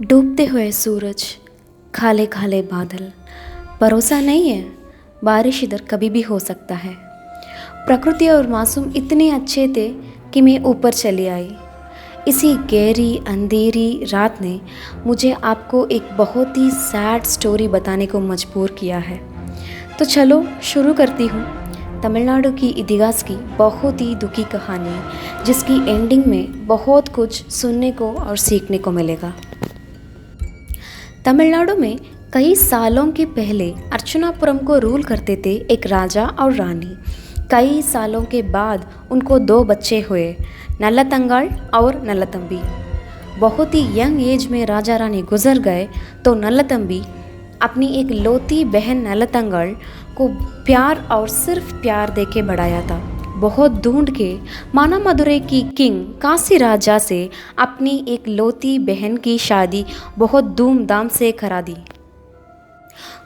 डूबते हुए सूरज, काले काले बादल। भरोसा नहीं है, बारिश इधर कभी भी हो सकता है। प्रकृति और मासूम इतने अच्छे थे कि मैं ऊपर चली आई। इसी गहरी अंधेरी रात ने मुझे आपको एक बहुत ही सैड स्टोरी बताने को मजबूर किया है। तो चलो शुरू करती हूँ तमिलनाडु की इतिहास की बहुत ही दुखी कहानी, जिसकी एंडिंग में बहुत कुछ सुनने को और सीखने को मिलेगा। तमिलनाडु में कई सालों के पहले अर्चनापुरम को रूल करते थे एक राजा और रानी। कई सालों के बाद उनको 2 बच्चे हुए, नल्लतंगाल और नल्लतंबी। बहुत ही यंग एज में राजा रानी गुजर गए तो नल्लतंबी अपनी एक लौती बहन नल्लतंगाल को प्यार और सिर्फ प्यार देके बढ़ाया था। बहुत ढूंढ के मानामदुरै की किंग काशी राजा से अपनी एक लौती बहन की शादी बहुत धूमधाम से करा दी।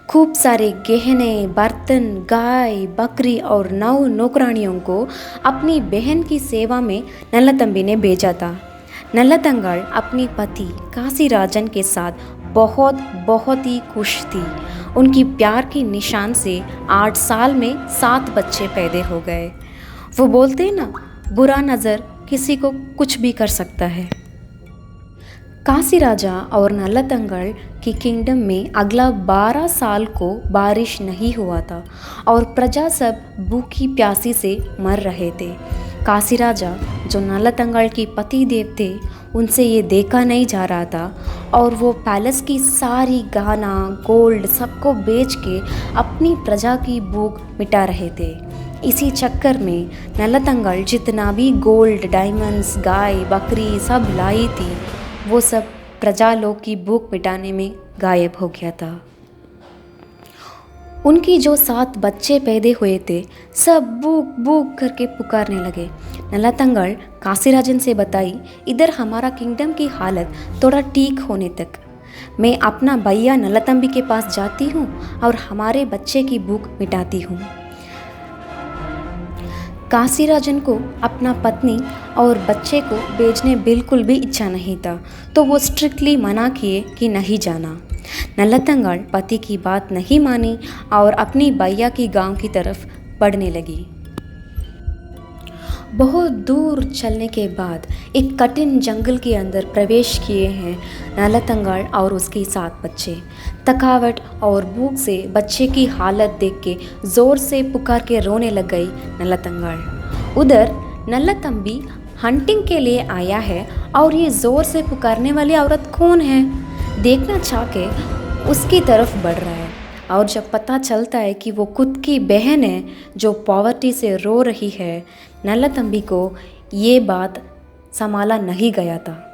खूब सारे गहने, बर्तन, गाय, बकरी और 9 नौकरानियों को अपनी बहन की सेवा में नल्लतंबी ने भेजा था। नल्लतंगाल अपनी पति काशी राजन के साथ बहुत ही खुश थी। उनकी प्यार की निशान से 8 साल में 7 बच्चे पैदा हो गए। वो बोलते हैं ना, बुरा नज़र किसी को कुछ भी कर सकता है। काशी राजा और नल्लतंगाल की किंगडम में अगला 12 साल को बारिश नहीं हुआ था और प्रजा सब भूखी प्यासी से मर रहे थे। काशी राजा, जो नल्लतंगाल की पति देव थे, उनसे ये देखा नहीं जा रहा था और वो पैलेस की सारी गहना, गोल्ड सबको बेच के अपनी प्रजा की भूख मिटा रहे थे। इसी चक्कर में नल्लतंगाल जितना भी गोल्ड, डायमंड्स, गाय, बकरी सब लाई थी, वो सब प्रजा लोग की भूख मिटाने में गायब हो गया था। उनकी जो 7 बच्चे पैदा हुए थे, सब भूख भूख करके पुकारने लगे। नल्लतंगाल काशीराजन से बताई, इधर हमारा किंगडम की हालत थोड़ा ठीक होने तक मैं अपना भैया नल्लतंबी के पास जाती हूँ और हमारे बच्चे की भूख मिटाती हूँ। काशीराजन को अपना पत्नी और बच्चे को भेजने बिल्कुल भी इच्छा नहीं था, तो वो स्ट्रिक्टली मना किए कि नहीं जाना। नल्लतंगाल पति की बात नहीं मानी और अपनी भैया की गांव की तरफ बढ़ने लगी। बहुत दूर चलने के बाद एक कठिन जंगल के अंदर प्रवेश किए हैं नल्लतंगाल और उसके 7 बच्चे। थकावट और भूख से बच्चे की हालत देख के ज़ोर से पुकार के रोने लग गई नल्लतंगाल। उधर नल्लतंबी हंटिंग के लिए आया है और ये ज़ोर से पुकारने वाली औरत कौन है, देखना चाह के उसकी तरफ बढ़ रहा है। और जब पता चलता है कि वो खुद की बहन है जो पॉवर्टी से रो रही है, नल्लतंबी को ये बात संभाला नहीं गया था।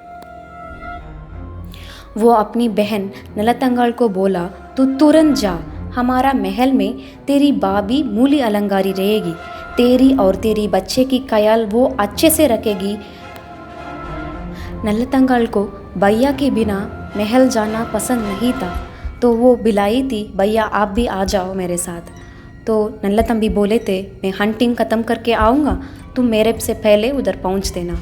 वो अपनी बहन नल्लतंगाल को बोला, तू तुरंत जा, हमारा महल में तेरी बाबी मूली अलंगारी रहेगी, तेरी और तेरी बच्चे की ख्याल वो अच्छे से रखेगी। नल्लतंगाल को भैया के बिना महल जाना पसंद नहीं था, तो वो बिलाई थी, भैया आप भी आ जाओ मेरे साथ। तो नल्लतंबी बोले थे, मैं हंटिंग ख़त्म करके आऊँगा, तुम मेरे से पहले उधर पहुँच देना।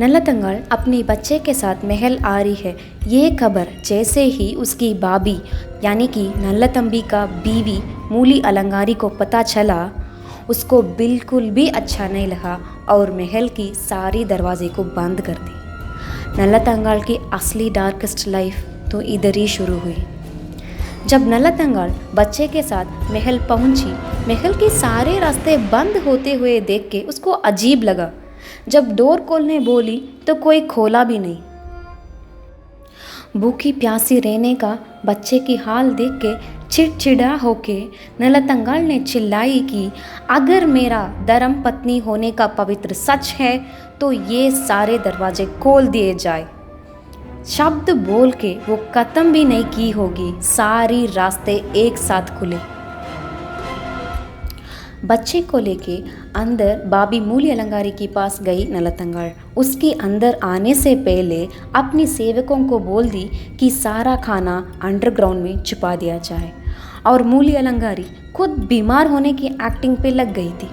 नल्लतंगाल अपनी बच्चे के साथ महल आ रही है, ये खबर जैसे ही उसकी बाबी यानी कि नल्लतंबी का बीवी मूली अलंगारी को पता चला, उसको बिल्कुल भी अच्छा नहीं लगा और महल की सारी दरवाजे को बंद कर दी। नल्लतंगाल की असली डार्केस्ट लाइफ तो इधर ही शुरू हुई। जब नल्लतंगाल बच्चे के साथ महल पहुंची, महल के सारे रास्ते बंद होते हुए देख के उसको अजीब लगा। जब डोर खोलने बोली तो कोई खोला भी नहीं। भूखी प्यासी रहने का बच्चे की हाल देख के चिड़चिड़ा होके नल्लतंगाल ने चिल्लाई कि अगर मेरा धर्म पत्नी होने का पवित्र सच है तो ये सारे दरवाजे खोल दिए जाए। शब्द बोल के वो खत्म भी नहीं की होगी, सारी रास्ते एक साथ खुले। बच्चे को लेके अंदर बाबी मूली अलंगारी के पास गई नल्लतंगाल। उसके अंदर आने से पहले अपनी सेवकों को बोल दी कि सारा खाना अंडरग्राउंड में छुपा दिया जाए और मूली अलंगारी खुद बीमार होने की एक्टिंग पे लग गई थी।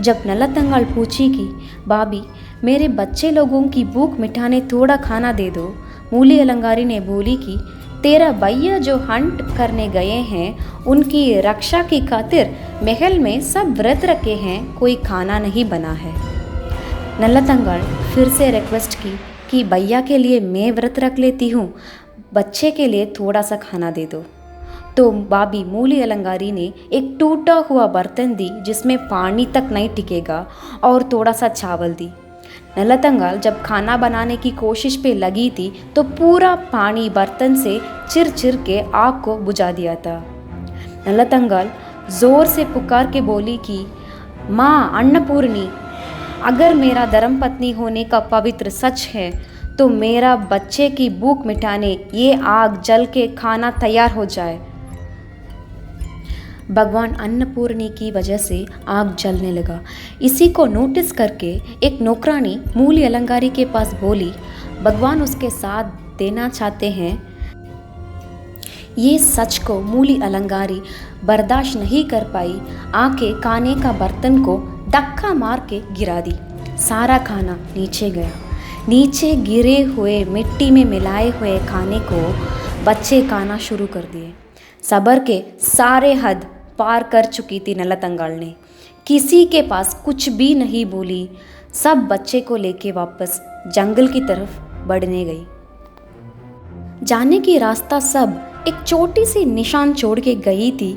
जब नल्लतंगाल पूछी कि बाबी मेरे बच्चे लोगों की भूख मिटाने थोड़ा खाना दे दो, मूली अलंगारी ने बोली कि तेरा भैया जो हंट करने गए हैं उनकी रक्षा की खातिर महल में सब व्रत रखे हैं, कोई खाना नहीं बना है। नल्लतंगड़ फिर से रिक्वेस्ट की कि भैया के लिए मैं व्रत रख लेती हूँ, बच्चे के लिए थोड़ा सा खाना दे दो। तो भाभी मूली अलंगारी ने एक टूटा हुआ बर्तन दी जिसमें पानी तक नहीं टिकेगा और थोड़ा सा चावल दी। नल्लतंगड़ जब खाना बनाने की कोशिश पे लगी थी तो पूरा पानी बर्तन से चिर चिर के आग को बुझा दिया था। नल्लतंगड़ जोर से पुकार के बोली कि माँ अन्नपूर्णी, अगर मेरा धर्मपत्नी होने का पवित्र सच है तो मेरा बच्चे की भूख मिटाने ये आग जल के खाना तैयार हो जाए। भगवान अन्नपूर्णी की वजह से आग जलने लगा। इसी को नोटिस करके एक नौकरानी मूली अलंगारी के पास बोली, भगवान उसके साथ देना चाहते हैं। ये सच को मूली अलंगारी बर्दाश्त नहीं कर पाई, आके खाने का बर्तन को धक्का मार के गिरा दी। सारा खाना नीचे गया। नीचे गिरे हुए मिट्टी में मिलाए हुए खाने को बच्चे खाना शुरू कर दिए। सब्र के सारे हद पार कर चुकी थी नल्लतंगड़ ने। किसी के पास कुछ भी नहीं बोली। सब बच्चे को लेके वापस जंगल की तरफ बढ़ने गई। जाने की रास्ता सब एक छोटी सी निशान छोड़ के गई थी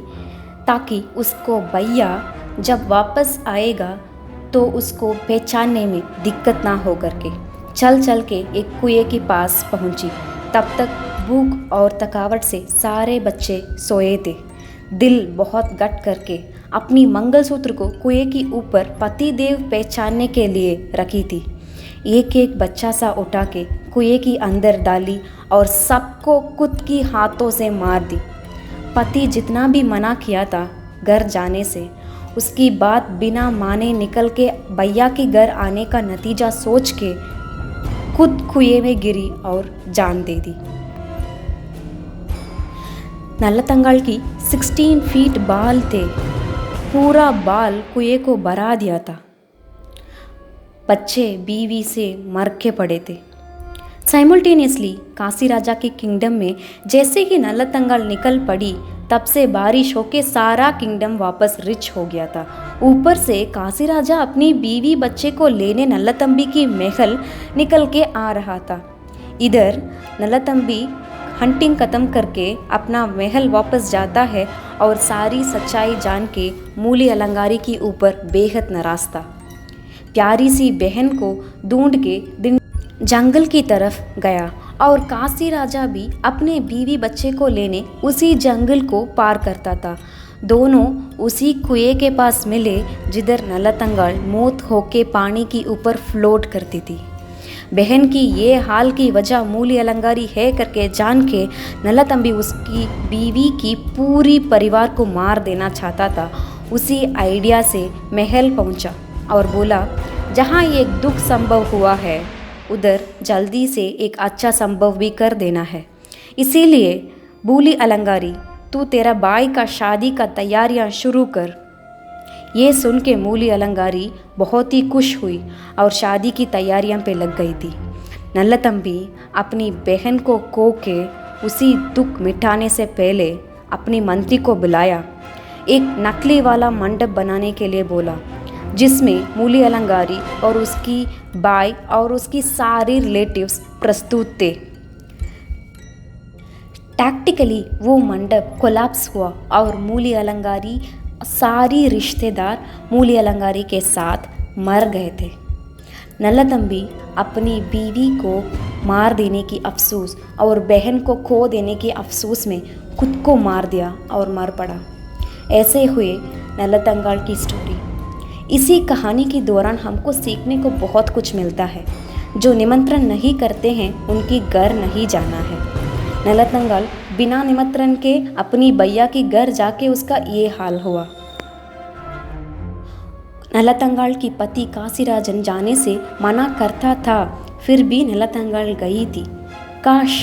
ताकि उसको भैया जब वापस आएगा तो उसको पहचानने में दिक्कत ना हो करके। चल चल के एक कुएं के पास पहुंची। तब तक भूख और थकावट से सारे बच्चे सोए थे। दिल बहुत गट करके अपनी मंगलसूत्र को कुएं के ऊपर पतिदेव पहचानने के लिए रखी थी। एक एक बच्चा सा उठा के कुएं के अंदर डाली और सबको खुद की हाथों से मार दी। पति जितना भी मना किया था घर जाने से, उसकी बात बिना माने निकल के भैया के घर आने का नतीजा सोच के खुद कुएं में गिरी और जान दे दी। नल्लतंगड़ की 16 फीट बाल थे। पूरा बाल कुएं को भरा दिया था। बच्चे बीवी से मर के पड़े थे। साइमल्टेनियसली काशी राजा के किंगडम में जैसे ही नल्लतंगड़ निकल पड़ी तब से बारिश होके सारा किंगडम वापस रिच हो गया था। ऊपर से काशी राजा अपनी बीवी बच्चे को लेने नल्लतंबी की महल निकल के आ रहा था। इधर नल्लतंबी हंटिंग ख़त्म करके अपना महल वापस जाता है और सारी सच्चाई जान के मूली अलंगारी के ऊपर बेहद नाराज था। प्यारी सी बहन को ढूंढ के जंगल की तरफ गया और काशी राजा भी अपने बीवी बच्चे को लेने उसी जंगल को पार करता था। दोनों उसी कुएं के पास मिले जिधर नल्लतंगड़ मौत होके पानी के ऊपर फ्लोट करती थी। बहन की ये हाल की वजह मूली अलंगारी है करके जान के नल्लतंबी उसकी बीवी की पूरी परिवार को मार देना चाहता था। उसी आइडिया से महल पहुंचा और बोला, जहां एक दुख संभव हुआ है उधर जल्दी से एक अच्छा संभव भी कर देना है। इसीलिए मूली अलंगारी, तू तेरा भाई का शादी का तैयारियां शुरू कर। ये सुन के मूली अलंगारी बहुत ही खुश हुई और शादी की तैयारियां पे लग गई थी। नल्लतंबी अपनी बहन को खो के उसी दुख मिटाने से पहले अपनी मंत्री को बुलाया। एक नकली वाला मंडप बनाने के लिए बोला जिसमें मूली अलंगारी और उसकी भाई और उसकी सारी रिलेटिव्स प्रस्तुत थे। टैक्टिकली वो मंडप कोलैप्स हुआ और मूली अलंगारी सारी रिश्तेदार मूली अलंगारी के साथ मर गए थे। नल्लतंबी अपनी बीवी को मार देने की अफसोस और बहन को खो देने के अफसोस में खुद को मार दिया और मर पड़ा। ऐसे हुए नल्लतंगड़ की स्टोरी। इसी कहानी के दौरान हमको सीखने को बहुत कुछ मिलता है। जो निमंत्रण नहीं करते हैं उनकी घर नहीं जाना है। नल्लतंगड़ बिना निमंत्रण के अपनी भैया के घर जाके उसका ये हाल हुआ। नल्लतंगड़ की पति काशीराजन जाने से मना करता था, फिर भी नल्लतंगड़ गई थी। काश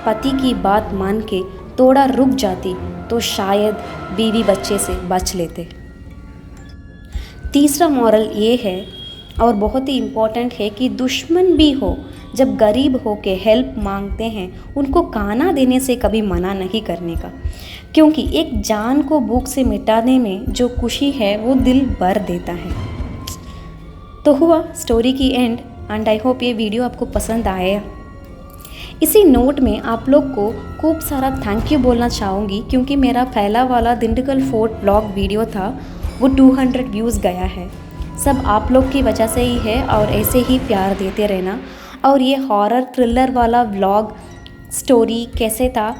पति की बात मान के थोड़ा रुक जाती तो शायद बीवी बच्चे से बच लेते। तीसरा मॉरल ये है और बहुत ही इम्पोर्टेंट है कि दुश्मन भी हो जब गरीब होके हेल्प मांगते हैं उनको खाना देने से कभी मना नहीं करने का, क्योंकि एक जान को भूख से मिटाने में जो खुशी है वो दिल भर देता है। तो हुआ स्टोरी की एंड एंड आई होप ये वीडियो आपको पसंद आया। इसी नोट में आप लोग को खूब सारा थैंक यू बोलना चाहूँगी, क्योंकि मेरा पहला वाला दिंडगल फोर्ट ब्लॉग वीडियो था वो 200 व्यूज़ गया है। सब आप लोग की वजह से ही है और ऐसे ही प्यार देते रहना। और ये हॉरर थ्रिलर वाला व्लॉग स्टोरी कैसे था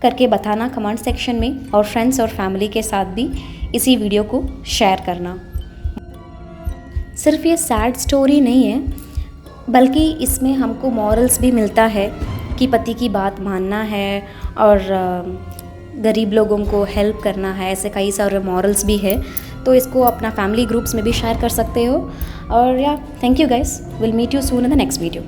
करके बताना कमेंट सेक्शन में, और फ्रेंड्स और फैमिली के साथ भी इसी वीडियो को शेयर करना। सिर्फ ये सैड स्टोरी नहीं है, बल्कि इसमें हमको मॉरल्स भी मिलता है कि पति की बात मानना है और गरीब लोगों को हेल्प करना है। ऐसे कई सारे मॉरल्स भी है, तो इसको अपना फैमिली ग्रुप्स में भी शेयर कर सकते हो। और या thank you guys, will meet you soon in the next video.